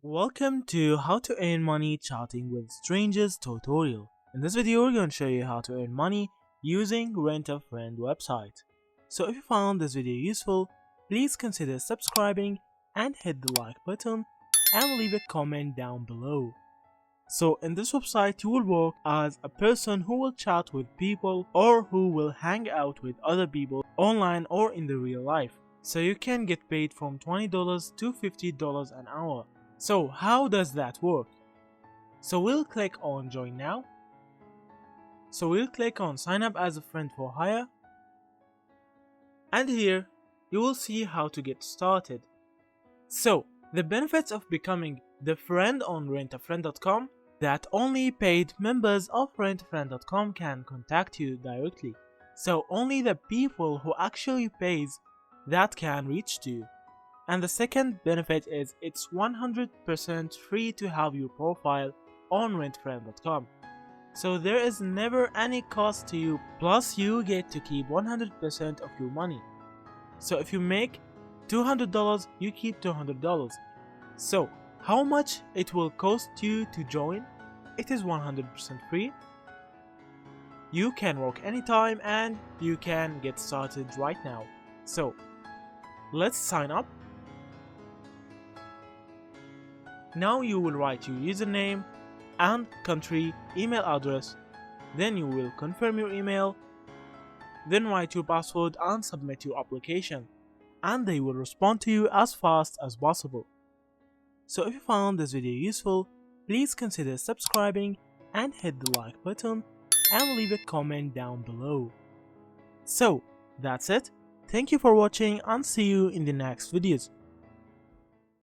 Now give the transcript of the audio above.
Welcome to How to Earn Money Chatting with Strangers tutorial. In this video, we're going to show you how to earn money using Rent a Friend website. So if you found this video useful, please consider subscribing and hit the like button and leave a comment down below. So in this website, you will work as a person who will chat with people or who will hang out with other people online or in the real life. So you can get paid from $20 to $50 an hour. So how does that work? So we'll click on join now. So we'll click on sign up as a friend for hire. And here you will see how to get started. So the benefits of becoming the friend on rentafriend.com that only paid members of rentafriend.com can contact you directly. So only the people who actually pays that can reach to you. And the second benefit is it's 100% free to have your profile on rentafriend.com. So there is never any cost to you, plus you get to keep 100% of your money. So if you make $200, you keep $200. So how much it will cost you to join? It is 100% free. You can work anytime and you can get started right now. So let's sign up. Now you will write your username and country, email address, then you will confirm your email, then write your password and submit your application, and they will respond to you as fast as possible. So if you found this video useful, please consider subscribing and hit the like button and leave a comment down below. So that's it. Thank you for watching and see you in the next videos.